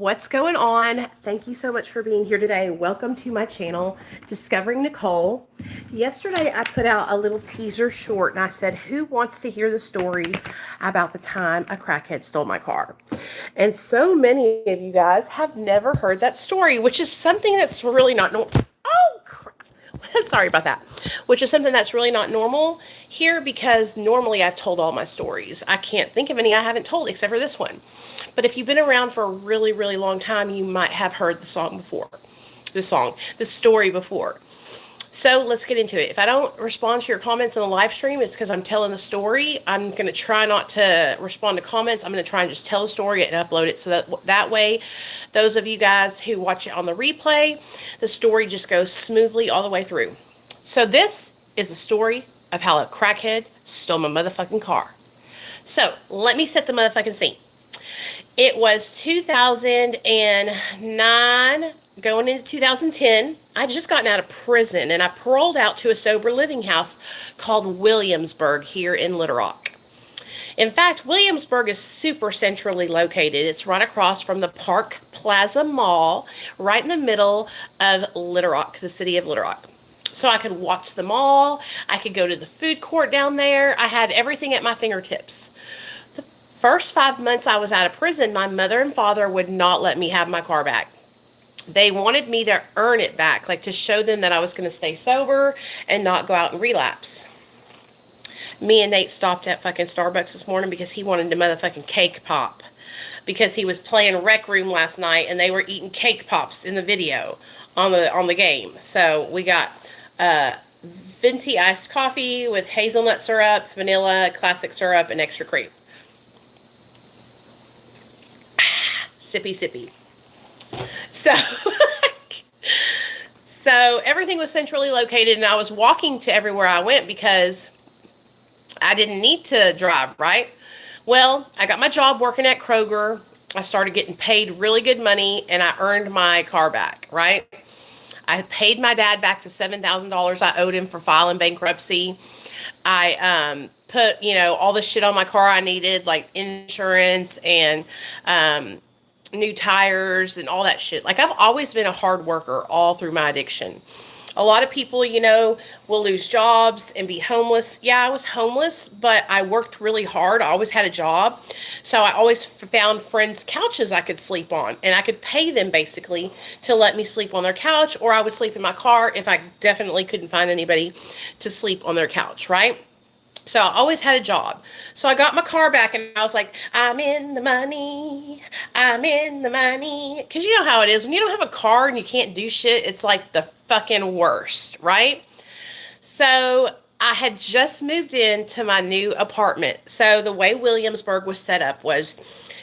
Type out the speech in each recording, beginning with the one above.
What's going on? Thank you so much for being here today. Welcome to my channel, Discovering Nicole. Yesterday, I put out a little teaser short and I said, who wants to hear the story about the time a crackhead stole my car? And so many of you guys have never heard that story, which is something that's really not normal. Oh, crap. Sorry about that. Which is something that's really not normal here because normally I've told all my stories. I can't think of any I haven't told except for this one. But if you've been around for a really, really long time, you might have heard the story before. So let's get into it. If I don't respond to your comments in the live stream, it's because I'm telling the story. I'm going to try not to respond to comments. I'm going to try and just tell the story and upload it so that way, those of you guys who watch it on the replay, the story just goes smoothly all the way through. So this is a story of how a crackhead stole my motherfucking car. So let me set the motherfucking scene. It was 2009, going into 2010. I'd just gotten out of prison and I paroled out to a sober living house called Williamsburg here in Little Rock. In fact, Williamsburg is super centrally located. It's right across from the Park Plaza Mall, right in the middle of Little Rock, the city of Little Rock. So I could walk to the mall. I could go to the food court down there. I had everything at my fingertips. First 5 months I was out of prison, my mother and father would not let me have my car back. They wanted me to earn it back, like to show them that I was going to stay sober and not go out and relapse. Me and Nate stopped at fucking Starbucks this morning because he wanted a motherfucking cake pop. Because he was playing Rec Room last night and they were eating cake pops in the video on the game. So we got venti iced coffee with hazelnut syrup, vanilla, classic syrup, and extra cream. Sippy, sippy. So everything was centrally located and I was walking to everywhere I went because I didn't need to drive, right? Well, I got my job working at Kroger. I started getting paid really good money and I earned my car back, right? I paid my dad back the $7,000 I owed him for filing bankruptcy. I put, all the shit on my car I needed, like insurance and new tires and all that shit. Like, I've always been a hard worker all through my addiction. A lot of people, will lose jobs and be homeless. Yeah, I was homeless, but I worked really hard. I always had a job. So I always found friends' couches I could sleep on. And I could pay them basically to let me sleep on their couch, or I would sleep in my car if I definitely couldn't find anybody to sleep on their couch, right? So I always had a job. So I got my car back and I was like, I'm in the money. I'm in the money. Because you know how it is. When you don't have a car and you can't do shit, it's like the fucking worst, right? So I had just moved into my new apartment. So the way Williamsburg was set up was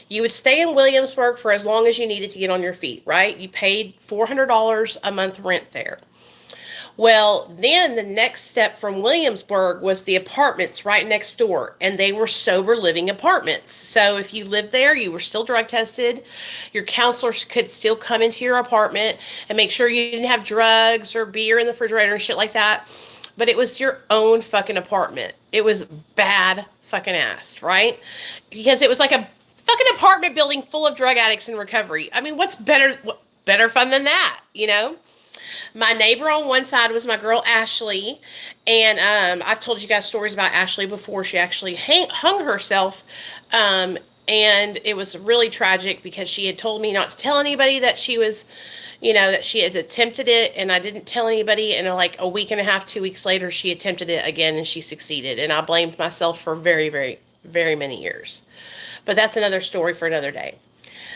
you would stay in Williamsburg for as long as you needed to get on your feet, right? You paid $400 a month rent there. Well, then the next step from Williamsburg was the apartments right next door, and they were sober living apartments. So if you lived there, you were still drug tested. Your counselors could still come into your apartment and make sure you didn't have drugs or beer in the refrigerator and shit like that. But it was your own fucking apartment. It was bad fucking ass, right? Because it was like a fucking apartment building full of drug addicts in recovery. I mean, what's better fun than that, My neighbor on one side was my girl Ashley, and I've told you guys stories about Ashley before. She actually hung herself, and it was really tragic because she had told me not to tell anybody that she was, that she had attempted it, and I didn't tell anybody, and like a week and a half, 2 weeks later, she attempted it again, and she succeeded, and I blamed myself for very, very, very many years. But that's another story for another day.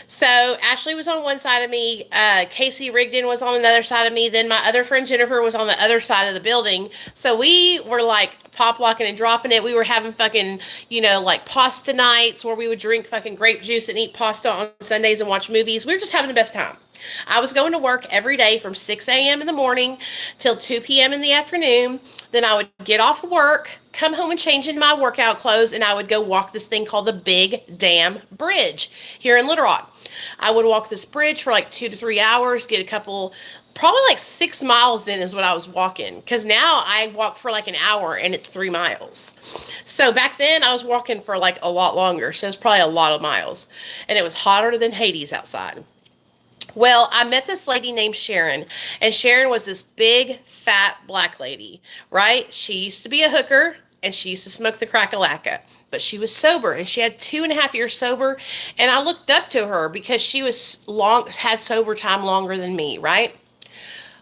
So Ashley was on one side of me. Casey Rigdon was on another side of me. Then my other friend Jennifer was on the other side of the building. So we were like pop locking and dropping it. We were having fucking, like pasta nights where we would drink fucking grape juice and eat pasta on Sundays and watch movies. We were just having the best time. I was going to work every day from 6 a.m. in the morning till 2 p.m. in the afternoon. Then I would get off work, come home and change into my workout clothes, and I would go walk this thing called the Big Dam Bridge here in Little Rock. I would walk this bridge for like 2 to 3 hours, get a couple, probably like 6 miles in is what I was walking. Because now I walk for like an hour and it's 3 miles. So back then I was walking for like a lot longer. So it's probably a lot of miles. And it was hotter than Hades outside. Well, I met this lady named Sharon, and Sharon was this big, fat black lady, right? She used to be a hooker, and she used to smoke the crack-a-lacka, but she was sober, and she had 2.5 years sober, and I looked up to her because she had sober time longer than me, right?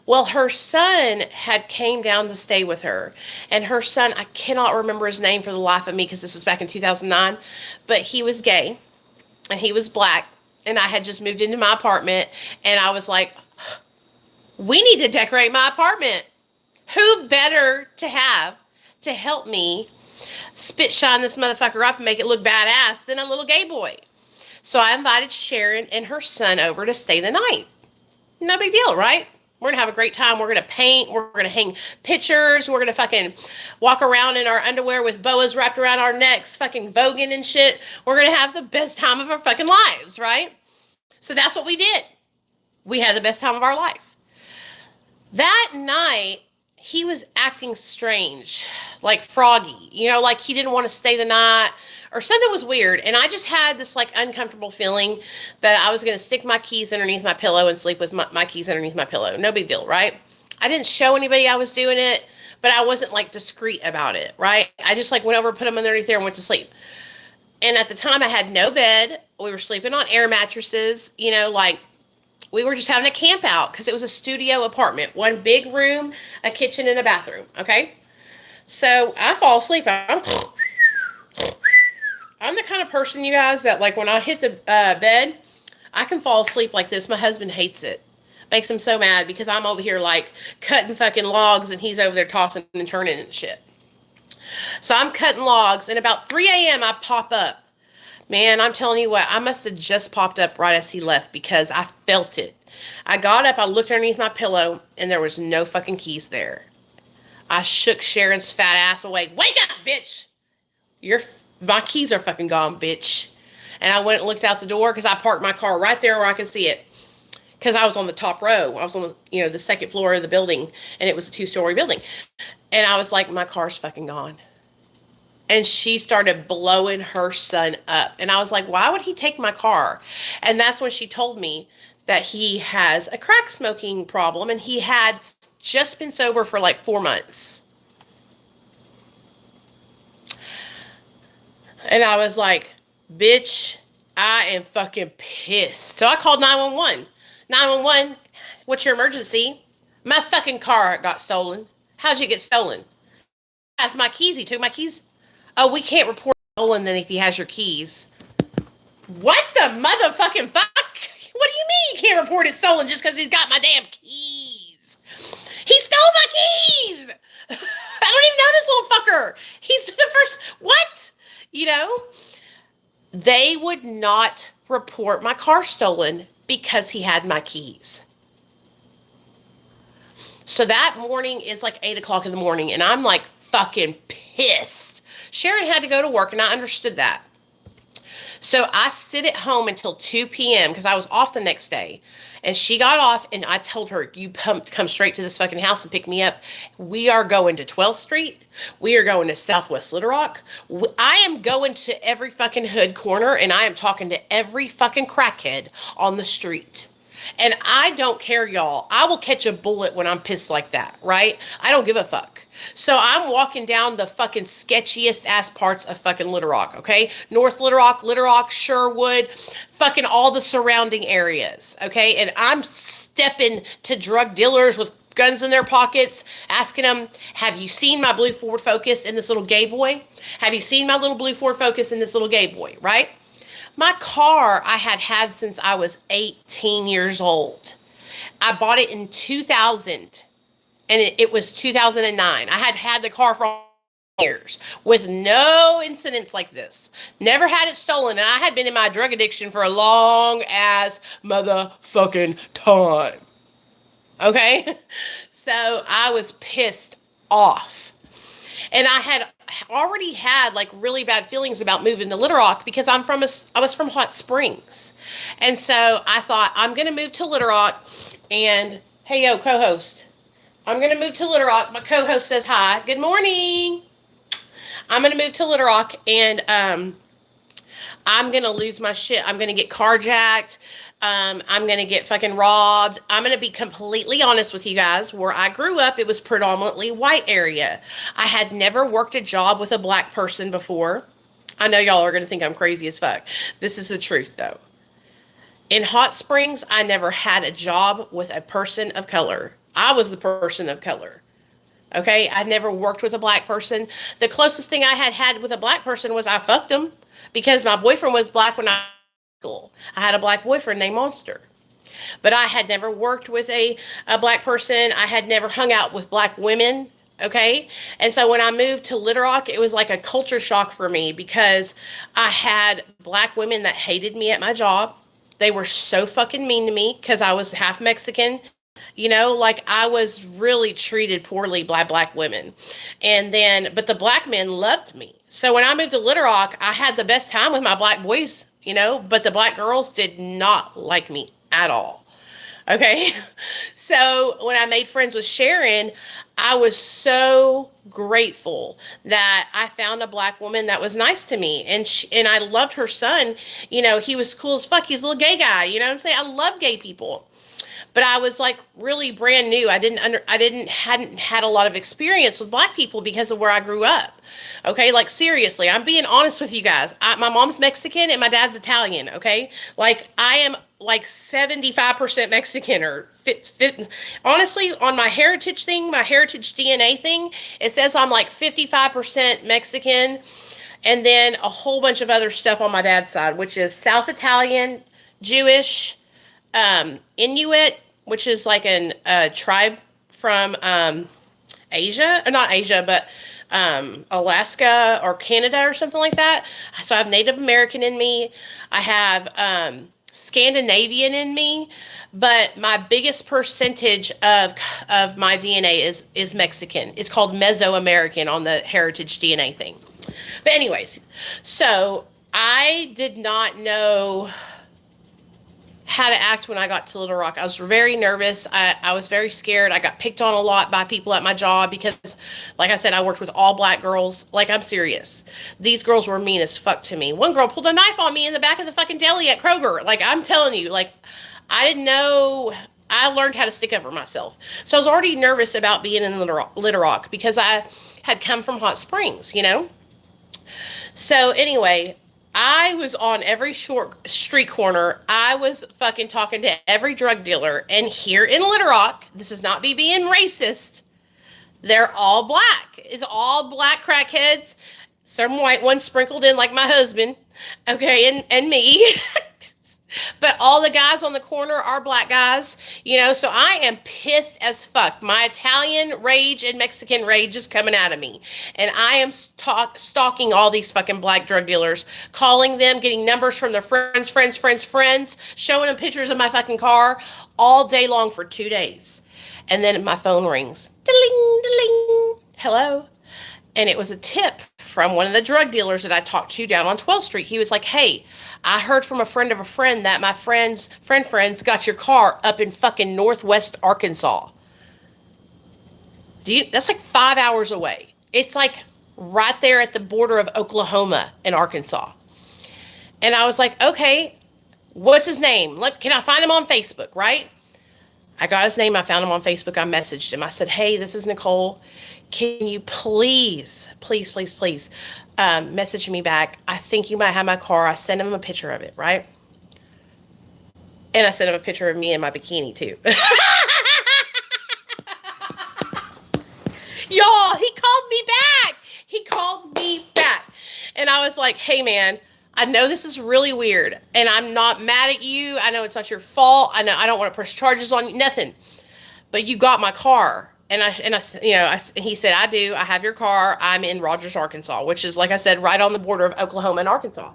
Well, her son had came down to stay with her, and her son, I cannot remember his name for the life of me because this was back in 2009, but he was gay, and he was black, and I had just moved into my apartment, and I was like, we need to decorate my apartment. Who better to have to help me spit shine this motherfucker up and make it look badass than a little gay boy? So I invited Sharon and her son over to stay the night. No big deal, right? We're going to have a great time. We're going to paint. We're going to hang pictures. We're going to fucking walk around in our underwear with boas wrapped around our necks, fucking voguing and shit. We're going to have the best time of our fucking lives, right? So that's what we did. We had the best time of our life. That night, he was acting strange, like froggy, like he didn't want to stay the night or something was weird. And I just had this like uncomfortable feeling that I was going to stick my keys underneath my pillow and sleep with my keys underneath my pillow. No big deal, right? I didn't show anybody I was doing it, but I wasn't like discreet about it, right? I just like went over, put them underneath there and went to sleep. And at the time I had no bed. We were sleeping on air mattresses, like we were just having a camp out because it was a studio apartment. One big room, a kitchen, and a bathroom, okay? So I fall asleep. I'm the kind of person, you guys, that like when I hit the bed, I can fall asleep like this. My husband hates it. Makes him so mad because I'm over here like cutting fucking logs and he's over there tossing and turning and shit. So I'm cutting logs and about 3 a.m. I pop up. Man, I'm telling you what, I must have just popped up right as he left because I felt it. I got up, I looked underneath my pillow, and there was no fucking keys there. I shook Sharon's fat ass awake. Wake up, bitch! My keys are fucking gone, bitch. And I went and looked out the door because I parked my car right there where I could see it. Because I was on the top row. I was on the second floor of the building, and it was a 2-story building. And I was like, my car's fucking gone. And she started blowing her son up. And I was like, why would he take my car? And that's when she told me that he has a crack smoking problem and he had just been sober for like 4 months. And I was like, bitch, I am fucking pissed. So I called 911. 911, what's your emergency? My fucking car got stolen. How'd you get stolen? That's my keys. He took my keys. Oh, we can't report stolen then if he has your keys. What the motherfucking fuck? What do you mean you can't report it stolen just because he's got my damn keys? He stole my keys! I don't even know this little fucker. He's the first... What? They would not report my car stolen because he had my keys. So that morning is like 8 o'clock in the morning, and I'm like fucking pissed. Sharon had to go to work, and I understood that. So I sit at home until 2 p.m. because I was off the next day. And she got off, and I told her, you come straight to this fucking house and pick me up. We are going to 12th Street. We are going to Southwest Little Rock. I am going to every fucking hood corner, and I am talking to every fucking crackhead on the street. And I don't care, y'all. I will catch a bullet when I'm pissed like that, right? I don't give a fuck. So I'm walking down the fucking sketchiest ass parts of fucking Little Rock, okay? North Little Rock, Sherwood, fucking all the surrounding areas, okay? And I'm stepping to drug dealers with guns in their pockets, asking them, have you seen my blue Ford Focus in this little gay boy? Have you seen my little blue Ford Focus in this little gay boy, right? My car I had since I was 18 years old. I bought it in 2000, and it was 2009. I had the car for years with no incidents like this. Never had it stolen, and I had been in my drug addiction for a long ass motherfucking time. Okay? So I was pissed off. And I had already had like really bad feelings about moving to Little Rock because I was from Hot Springs. And so I thought, I'm going to move to Little Rock, and hey, yo, co-host, I'm going to move to Little Rock. My co-host says hi. Good morning. I'm going to move to Little Rock, and I'm going to lose my shit. I'm going to get carjacked. I'm going to get fucking robbed. I'm going to be completely honest with you guys. Where I grew up, it was predominantly white area. I had never worked a job with a black person before. I know y'all are going to think I'm crazy as fuck. This is the truth, though. In Hot Springs, I never had a job with a person of color. I was the person of color. Okay? I never worked with a black person. The closest thing I had with a black person was I fucked him because my boyfriend was black when I was in school. I had a black boyfriend named Monster. But I had never worked with a black person. I had never hung out with black women. Okay. And so when I moved to Little Rock, it was like a culture shock for me because I had black women that hated me at my job. They were so fucking mean to me because I was half Mexican. You know, like I was really treated poorly by black women. But the black men loved me. So when I moved to Little Rock, I had the best time with my black boys, you know, but the black girls did not like me at all. Okay. So when I made friends with Sharon, I was so grateful that I found a black woman that was nice to me. And I loved her son. You know, he was cool as fuck. He's a little gay guy. You know what I'm saying? I love gay people. But I was like really brand new. I hadn't had a lot of experience with black people because of where I grew up. Okay, like seriously, I'm being honest with you guys. My mom's Mexican and my dad's Italian. Okay, like I am like 75% Mexican or fit. Honestly, on my heritage thing, my heritage DNA thing, it says I'm like 55% Mexican, and then a whole bunch of other stuff on my dad's side, which is South Italian, Jewish. Inuit, which is like a tribe from Asia, or not Asia, but Alaska or Canada or something like that. So I have Native American in me. I have Scandinavian in me, but my biggest percentage of my DNA is Mexican. It's called Mesoamerican on the heritage DNA thing. But anyways, so I did not know how to act when I got to Little Rock. I was very nervous. I was very scared. I got picked on a lot by people at my job because, like I said, I worked with all black girls. Like, I'm serious. These girls were mean as fuck to me. One girl pulled a knife on me in the back of the fucking deli at Kroger. Like, I'm telling you, like, I didn't know. I learned how to stick up for myself. So I was already nervous about being in Little Rock because I had come from Hot Springs, you know? So anyway, I was on every short street corner. I was fucking talking to every drug dealer. And here in Little Rock, this is not me being racist, they're all black. It's all black crackheads. Some white ones sprinkled in like my husband. Okay, and me. But all the guys on the corner are black guys, you know, so I am pissed as fuck. My Italian rage and Mexican rage is coming out of me. And I am stalking all these fucking black drug dealers, calling them, getting numbers from their friends, showing them pictures of my fucking car all day long for 2 days. And then my phone rings. Ding, ding. Hello? And it was a tip from one of the drug dealers that I talked to down on 12th Street. He was like, hey, I heard from a friend of a friend that my friends got your car up in fucking Northwest Arkansas. That's like 5 hours away. It's like right there at the border of Oklahoma and Arkansas. And I was like, okay, what's his name? Can I find him on Facebook, right? I got his name. I found him on Facebook. I messaged him. I said, hey, this is Nicole. Can you please message me back? I think you might have my car. I sent him a picture of it, right? And I sent him a picture of me in my bikini, too. Y'all, he called me back. And I was like, hey, man, I know this is really weird. And I'm not mad at you. I know it's not your fault. I know I don't want to press charges on you, nothing. But you got my car. And he said, I do. I have your car. I'm in Rogers, Arkansas, which is, like I said, right on the border of Oklahoma and Arkansas.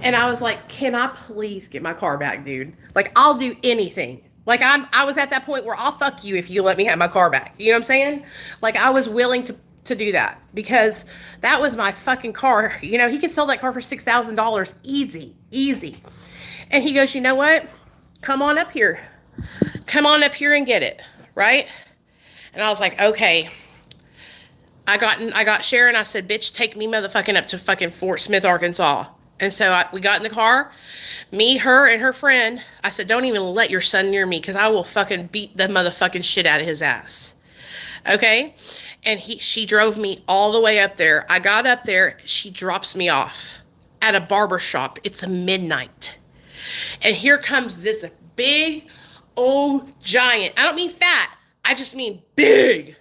And I was like, can I please get my car back, dude? Like, I'll do anything. Like, I was at that point where I'll fuck you if you let me have my car back. You know what I'm saying? Like, I was willing to do that because that was my fucking car. You know, he could sell that car for $6,000 easy. And he goes, you know what? Come on up here and get it, right? And I was like, okay. I got Sharon. I said, bitch, take me motherfucking up to fucking Fort Smith, Arkansas. And so we got in the car, me, her, and her friend. I said, don't even let your son near me because I will fucking beat the motherfucking shit out of his ass. Okay? And she drove me all the way up there. I got up there. She drops me off at a barber shop. It's a midnight. And here comes this big old giant. I don't mean fat. I just mean big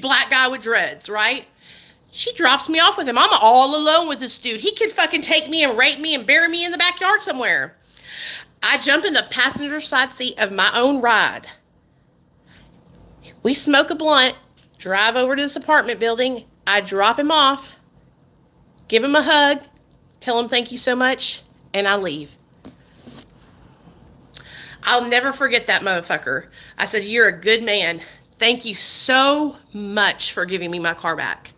black guy with dreads, right? She drops me off with him. I'm all alone with this dude. He could fucking take me and rape me and bury me in the backyard somewhere. I jump in the passenger side seat of my own ride. We smoke a blunt, drive over to this apartment building. I drop him off, give him a hug, tell him thank you so much, and I leave. I'll never forget that motherfucker. I said, you're a good man. Thank you so much for giving me my car back.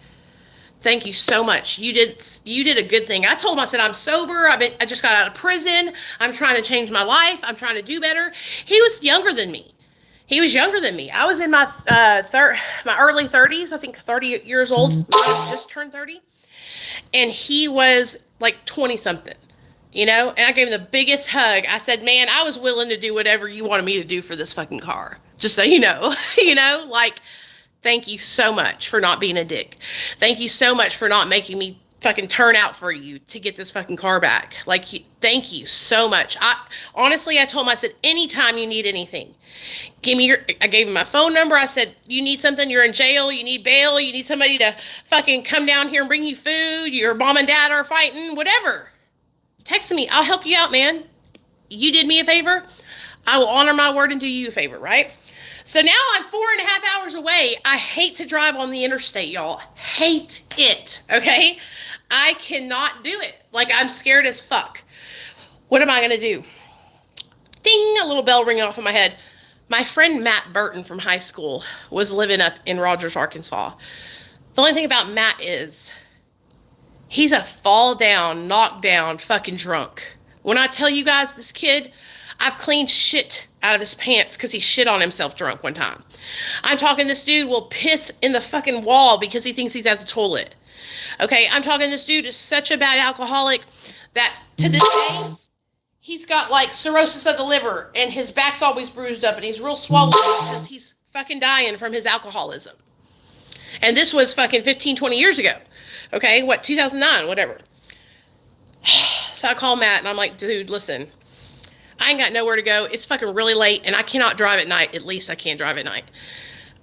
Thank you so much. You did a good thing. I told him, I said, I'm sober. I just got out of prison. I'm trying to change my life. I'm trying to do better. He was younger than me. I was in my early 30s. I think 30 years old. I just turned 30. And he was like 20 something, and I gave him the biggest hug. I said, man, I was willing to do whatever you wanted me to do for this fucking car. Just so you know, like, thank you so much for not being a dick. Thank you so much for not making me fucking turn out for you to get this fucking car back. Like, thank you so much. I told him, I said, anytime you need anything, I gave him my phone number. I said, you need something, you're in jail, you need bail, you need somebody to fucking come down here and bring you food, your mom and dad are fighting, whatever. Text me, I'll help you out, man. You did me a favor, I will honor my word and do you a favor, right? So now I'm 4.5 hours away. I hate to drive on the interstate, y'all. Hate it, okay? I cannot do it. Like, I'm scared as fuck. What am I going to do? Ding, a little bell ringing off in my head. My friend Matt Burton from high school was living up in Rogers, Arkansas. The only thing about Matt is he's a fall down, knock down, fucking drunk. When I tell you guys, this kid, I've cleaned shit out of his pants because he shit on himself drunk one time. I'm talking this dude will piss in the fucking wall because he thinks he's at the toilet. Okay, I'm talking this dude is such a bad alcoholic that to this day, he's got like cirrhosis of the liver and his back's always bruised up and he's real swollen because he's fucking dying from his alcoholism. And this was fucking 15, 20 years ago. Okay, 2009, whatever. So I call Matt and I'm like, dude, listen, I ain't got nowhere to go. It's fucking really late and I cannot drive at night. At least I can't drive at night.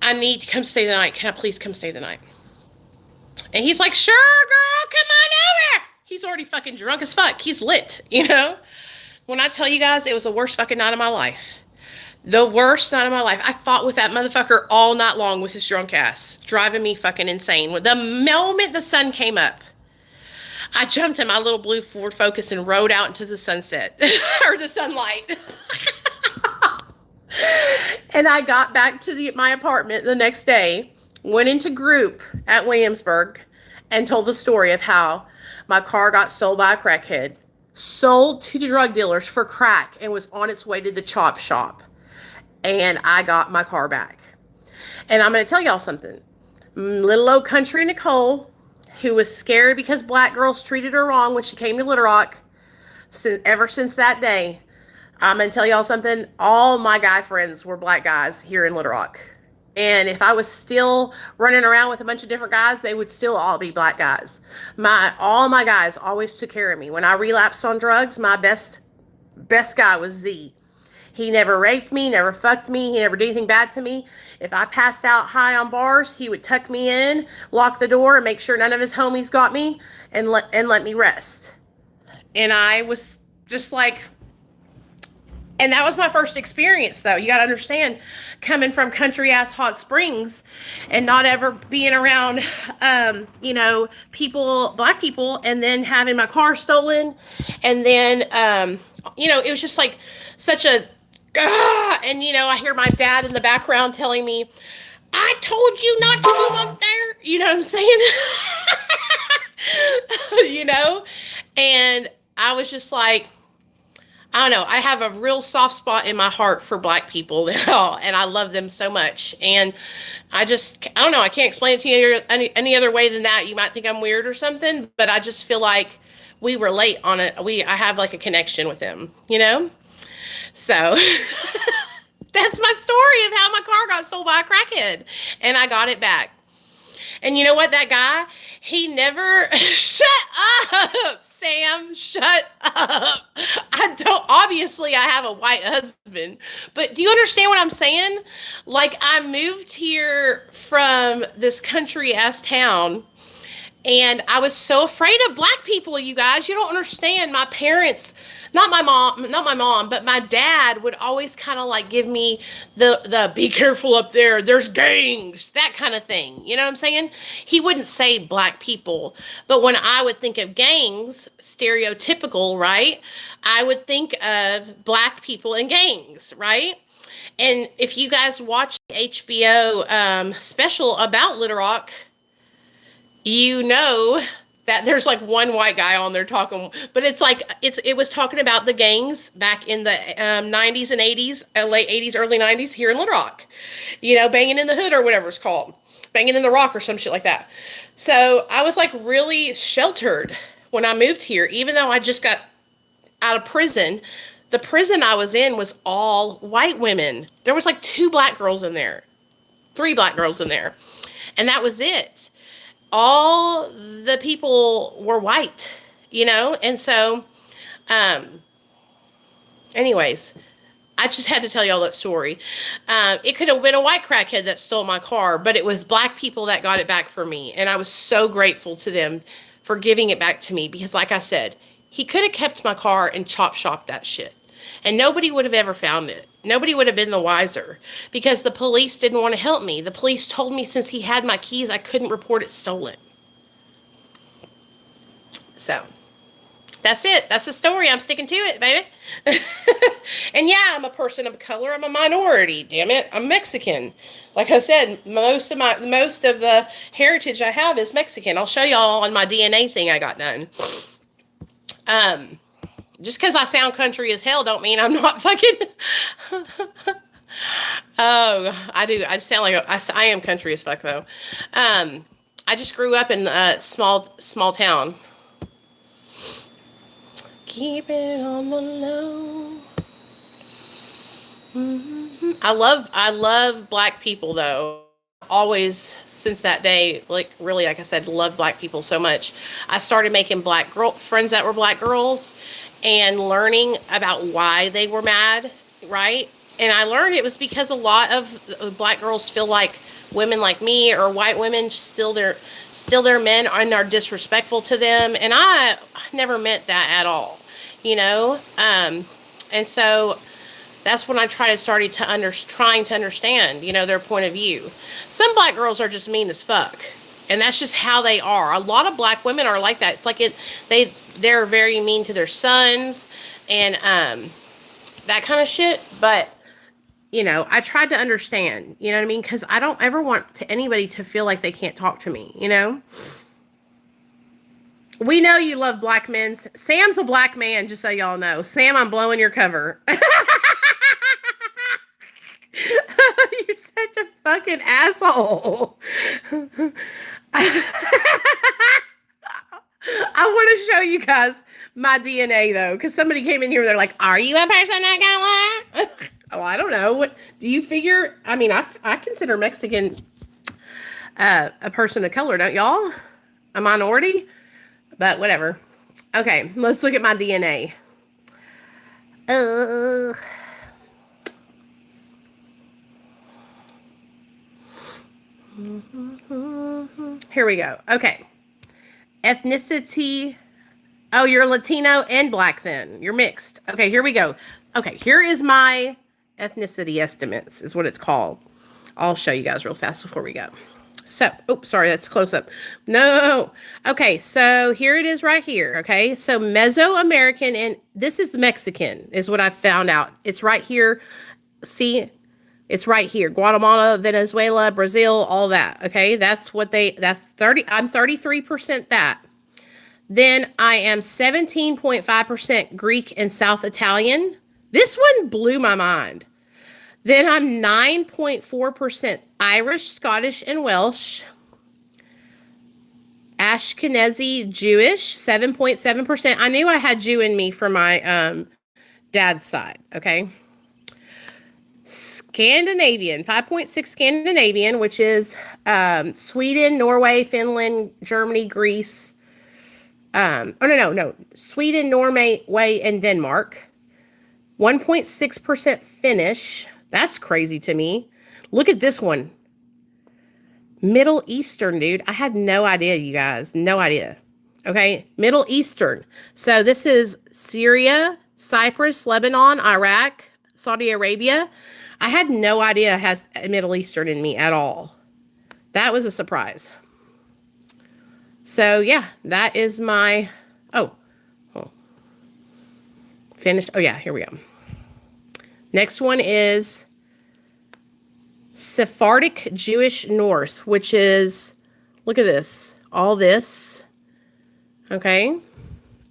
I need to come stay the night. Can I please come stay the night? And he's like, sure, girl, come on over. He's already fucking drunk as fuck. He's lit, When I tell you guys, it was the worst fucking night of my life. The worst night of my life. I fought with that motherfucker all night long with his drunk ass, driving me fucking insane. The moment the sun came up, I jumped in my little blue Ford Focus and rode out into the sunset, or the sunlight. And I got back to my apartment the next day, went into group at Williamsburg, and told the story of how my car got stolen by a crackhead, sold to the drug dealers for crack, and was on its way to the chop shop. And I got my car back. And I'm going to tell y'all something. Little old country Nicole, who was scared because black girls treated her wrong when she came to Little Rock, ever since that day, I'm going to tell y'all something. All my guy friends were black guys here in Little Rock. And if I was still running around with a bunch of different guys, they would still all be black guys. All my guys always took care of me. When I relapsed on drugs, my best guy was Z. He never raped me, never fucked me. He never did anything bad to me. If I passed out high on bars, he would tuck me in, lock the door, and make sure none of his homies got me, and let me rest. And I was just like, and that was my first experience, though. You got to understand, coming from country-ass Hot Springs and not ever being around, black people, and then having my car stolen. And then, it was just like such a, and, I hear my dad in the background telling me, I told you not to move up there. You know what I'm saying? And I was just like, I don't know. I have a real soft spot in my heart for black people now, and I love them so much. And I don't know. I can't explain it to you any other way than that. You might think I'm weird or something, but I just feel like we relate on it. I have like a connection with him, So that's my story of how my car got stolen by a crackhead, and I got it back. And you know what? That guy, he never, shut up, Sam, shut up. Obviously I have a white husband, but do you understand what I'm saying? Like, I moved here from this country ass town, and I was so afraid of black people, you guys. You don't understand. My parents, not my mom, but my dad would always kind of like give me the be careful up there's gangs, that kind of thing. You know what I'm saying? He wouldn't say black people, but when I would think of gangs, stereotypical, right? I would think of black people and gangs, right? And if you guys watch the HBO special about Little Rock, you know that there's like one white guy on there talking, but it's like it was talking about the gangs back in the 90s and 80s, late 80s, early 90s here in Little Rock, banging in the hood or whatever it's called, banging in the rock or some shit like that. So I was like really sheltered when I moved here, even though I just got out of prison. The prison I was in was all white women. There was like 2 black girls in there, 3 black girls in there, and that was it. All the people were white, and so, anyways, I just had to tell y'all that story. It could have been a white crackhead that stole my car, but it was black people that got it back for me, and I was so grateful to them for giving it back to me, because like I said, he could have kept my car and chop shopped that shit, and nobody would have ever found it. Nobody would have been the wiser, because the police didn't want to help me. The police told me since he had my keys, I couldn't report it stolen. So that's it. That's the story. I'm sticking to it, baby. And yeah, I'm a person of color. I'm a minority. Damn it. I'm Mexican. Like I said, most of the heritage I have is Mexican. I'll show y'all on my DNA thing I got done. Just because I sound country as hell don't mean I'm not fucking. Oh, I do. I sound like I am country as fuck though. I just grew up in a small town. Keep it on the low. Mm-hmm. I love black people though. Always since that day, like really, like I said, love black people so much. I started making black friends that were black girls, and learning about why they were mad, right? And I learned it was because a lot of black girls feel like women like me or white women steal their men and are disrespectful to them. And I never meant that at all, And so that's when I started trying to understand, their point of view. Some black girls are just mean as fuck. And that's just how they are. A lot of black women are like that. It's like they're very mean to their sons and that kind of shit. But, I tried to understand, you know what I mean? Because I don't ever want anybody to feel like they can't talk to me, We know you love black men. Sam's a black man, just so y'all know. Sam, I'm blowing your cover. You're such a fucking asshole. I want to show you guys my DNA though, because somebody came in here, they're like, "Are you a person that got what?" Oh, I don't know. What do you figure? I mean, I consider Mexican a person of color, don't y'all? A minority, but whatever. Okay, let's look at my DNA. Here we go. Okay. Ethnicity. Oh, you're Latino and black then. You're mixed. Okay, here we go. Okay, here is my ethnicity estimates, is what it's called. I'll show you guys real fast before we go. So, sorry, that's close up. No. Okay, so here it is right here. Okay, so Mesoamerican, and this is Mexican, is what I found out. It's right here. See? It's right here. Guatemala, Venezuela, Brazil, all that. Okay, that's 30. I'm 33% that. Then I am 17.5% Greek and South Italian. This one blew my mind. Then I'm 9.4% Irish, Scottish, and Welsh. Ashkenazi Jewish, 7.7%. I knew I had Jew in me from my dad's side, okay? Scandinavian, 5.6 Scandinavian, which is Sweden, Norway, Finland, Germany, Greece. No. Sweden, Norway, and Denmark. 1.6% Finnish. That's crazy to me. Look at this one. Middle Eastern, dude. I had no idea, you guys. No idea. Okay, Middle Eastern. So this is Syria, Cyprus, Lebanon, Iraq, Saudi Arabia. I had no idea it has Middle Eastern in me at all. That was a surprise. So yeah, that is my, finished. Oh yeah, here we go. Next one is Sephardic Jewish North, which is, look at this, all this. Okay.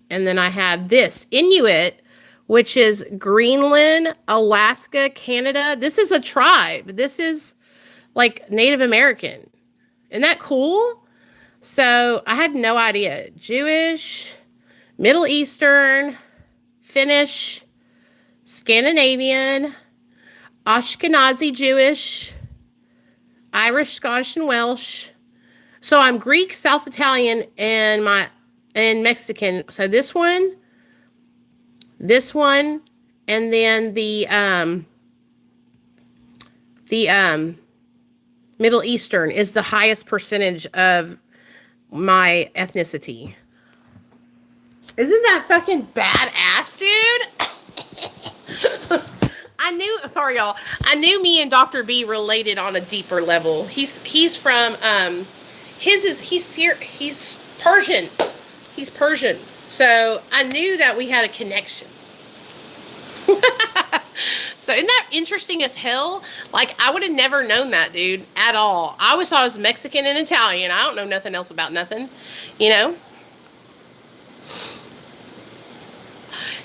And then I have this, Inuit, which is Greenland, Alaska, Canada. This is a tribe. This is like Native American. Isn't that cool? So I had no idea. Jewish, Middle Eastern, Finnish, Scandinavian, Ashkenazi Jewish, Irish, Scottish, and Welsh. So I'm Greek, South Italian, and Mexican. So this one, and then the Middle Eastern is the highest percentage of my ethnicity. Isn't that fucking badass, dude? Sorry y'all. I knew me and Dr. B related on a deeper level. He's from he's Persian. He's Persian. So I knew that we had a connection. So isn't that interesting as hell? Like, I would have never known that, dude, at all. I always thought I was Mexican and Italian. I don't know nothing else about nothing, you know?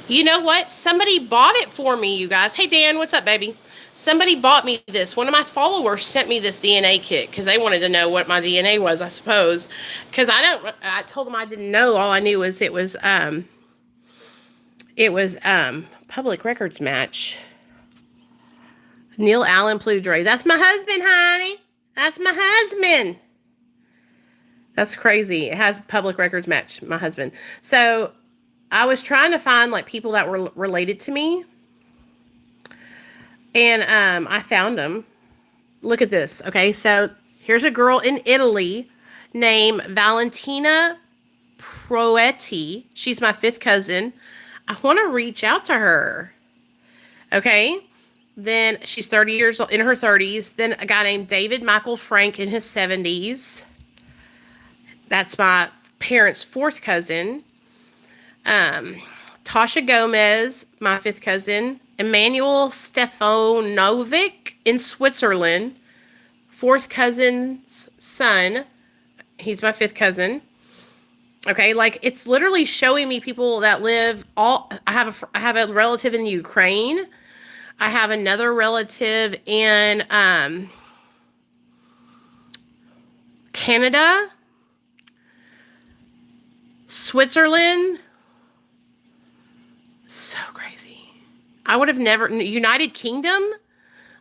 You know what? Somebody bought it for me, you guys. Hey, Dan, what's up, baby? Somebody bought me this. One of my followers sent me this DNA kit because they wanted to know what my DNA was, I suppose. Because I told them I didn't know. All I knew was it was public records match. Neil Allen Ploudre. That's my husband, honey. That's my husband. That's crazy. It has public records match, my husband. So I was trying to find like people that were related to me. And I found them. Look at this. Okay, so here's a girl in Italy named Valentina Proetti. She's my 5th cousin. I want to reach out to her. Okay. Then she's 30 years old, in her 30s. Then a guy named David Michael Frank in his 70s. That's my parents' 4th cousin. Tasha Gomez, my 5th cousin. Emmanuel Stefanovic in Switzerland. 4th cousin's son. He's my 5th cousin. Okay, like it's literally showing me people that live I have a relative in Ukraine. I have another relative in Canada, Switzerland. So crazy. I would have never, United Kingdom.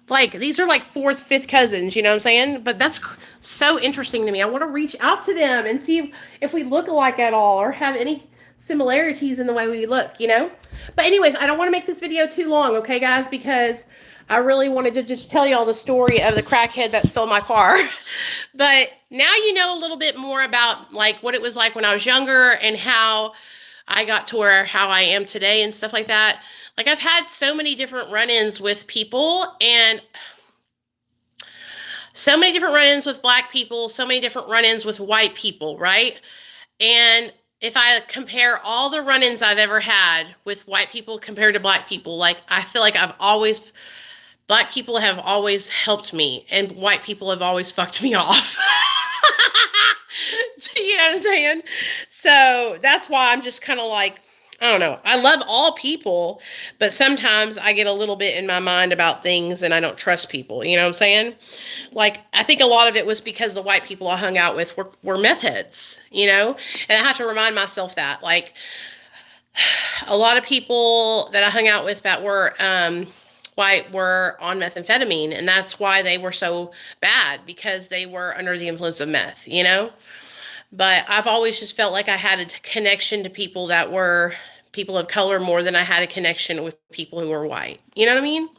Like, these are like 4th, 5th cousins, you know what I'm saying? But that's so interesting to me. I want to reach out to them and see if we look alike at all or have any similarities in the way we look, you know? But anyways, I don't want to make this video too long, okay, guys? Because I really wanted to just tell y'all the story of the crackhead that stole my car. But now you know a little bit more about, like, what it was like when I was younger and how I got to how I am today and stuff like that. Like, I've had so many different run-ins with people and so many different run-ins with Black people, so many different run-ins with white people, right? And if I compare all the run-ins I've ever had with white people compared to Black people, like, I feel like Black people have always helped me and white people have always fucked me off. You know what I'm saying? So that's why I'm just kind of like, I don't know. I love all people, but sometimes I get a little bit in my mind about things and I don't trust people. You know what I'm saying? Like, I think a lot of it was because the white people I hung out with were meth heads, you know? And I have to remind myself that. Like, a lot of people that I hung out with that were white were on methamphetamine, and that's why they were so bad, because they were under the influence of meth, you know? But I've always just felt like I had a connection to people that were people of color more than I had a connection with people who were white. You know what I mean?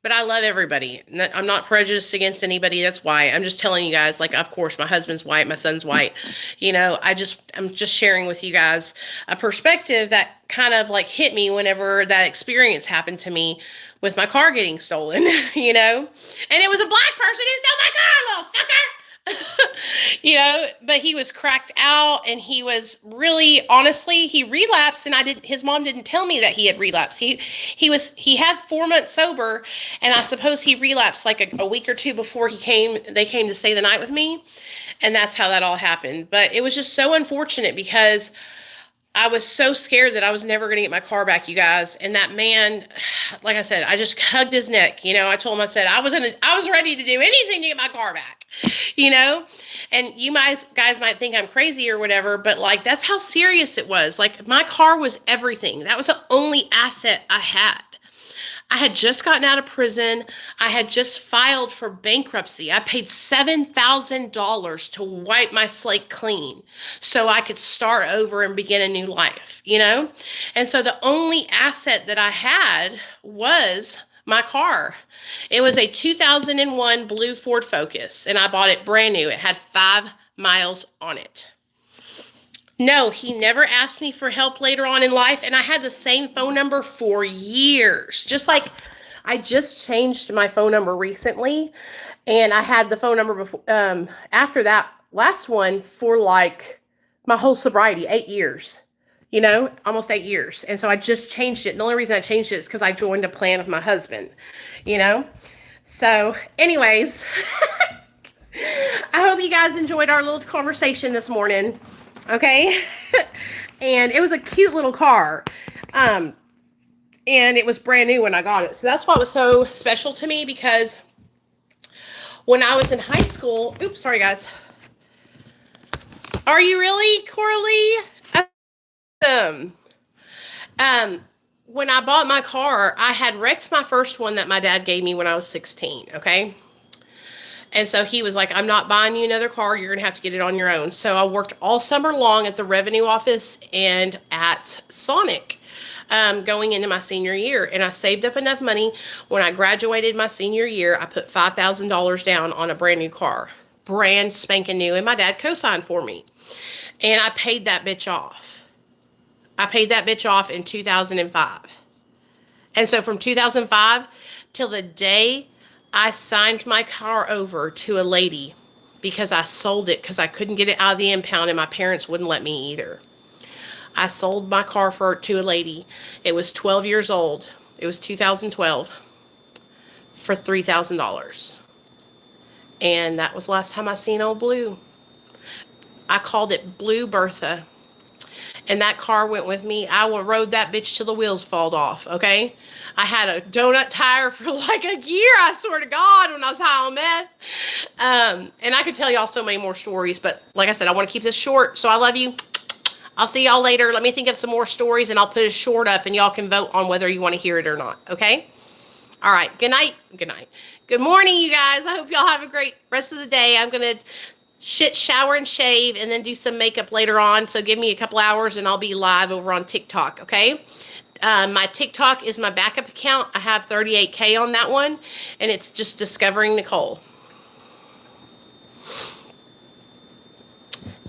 But I love everybody. I'm not prejudiced against anybody that's white. I'm just telling you guys, like, of course, my husband's white, my son's white. You know, I'm just sharing with you guys a perspective that kind of like hit me whenever that experience happened to me with my car getting stolen, you know? And it was a black person who stole my car, little fucker. You know, but he was cracked out, and he was really, honestly, he relapsed, and his mom didn't tell me that he had relapsed. He had 4 months sober, and I suppose he relapsed like a week or two before they came to stay the night with me. And that's how that all happened. But it was just so unfortunate because I was so scared that I was never going to get my car back, you guys. And that man, like I said, I just hugged his neck. You know, I told him, I said, I was ready to do anything to get my car back, you know? And you guys might think I'm crazy or whatever, but like, that's how serious it was. Like, my car was everything. That was the only asset I had. I had just gotten out of prison. I had just filed for bankruptcy. I paid $7,000 to wipe my slate clean so I could start over and begin a new life, you know? And so the only asset that I had was my car. It was a 2001 blue Ford Focus, and I bought it brand new. It had 5 miles on it. No, he never asked me for help later on in life, and I had the same phone number for years. Just like, I just changed my phone number recently, and I had the phone number before after that last one for like my whole sobriety, 8 years. You know, almost 8 years. And so I just changed it. And the only reason I changed it is because I joined a plan with my husband, you know? So anyways, I hope you guys enjoyed our little conversation this morning. Okay. And it was a cute little car. And it was brand new when I got it. So that's what was so special to me, because when I was in high school, oops, sorry guys. Are you really, Coralie? When I bought my car, I had wrecked my first one that my dad gave me when I was 16. Okay. And so he was like, I'm not buying you another car. You're going to have to get it on your own. So I worked all summer long at the revenue office and at Sonic, going into my senior year. And I saved up enough money. When I graduated my senior year, I put $5,000 down on a brand new car, brand spanking new. And my dad co-signed for me. And I paid that bitch off. I paid that bitch off in 2005. And so from 2005 till the day I signed my car over to a lady, because I sold it because I couldn't get it out of the impound and my parents wouldn't let me either. I sold my car to a lady. It was 12 years old. It was 2012 for $3,000. And that was the last time I seen old Blue. I called it Blue Bertha. And that car went with me. I rode that bitch till the wheels fall off, okay? I had a donut tire for like a year, I swear to God, when I was high on meth. And I could tell y'all so many more stories, but like I said, I want to keep this short, so I love you. I'll see y'all later. Let me think of some more stories, and I'll put a short up, and y'all can vote on whether you want to hear it or not, okay? All right, good night. Good night. Good morning, you guys. I hope y'all have a great rest of the day. I'm going to shower and shave and then do some makeup later on. So give me a couple hours and I'll be live over on TikTok. Okay. My TikTok is my backup account. I have 38K on that one, and it's just Discovering Nicole.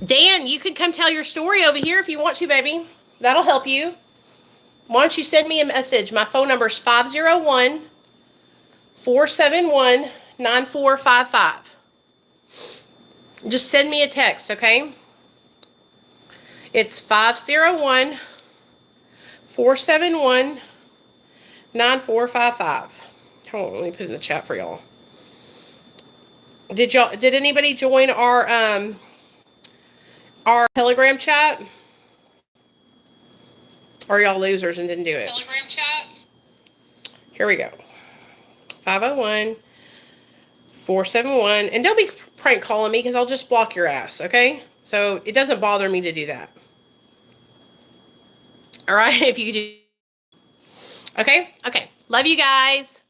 Dan, you can come tell your story over here if you want to, baby. That'll help you. Why don't you send me a message? My phone number is 501-471-9455. Just send me a text, okay? It's 501-471-9455. Hold on, let me put it in the chat for y'all. Did anybody join our Telegram chat? Or y'all losers and didn't do it. Telegram chat. Here we go. 501-471. And don't be prank calling me because I'll just block your ass, okay? So it doesn't bother me to do that. All right, if you do. Okay? Okay. Love you guys.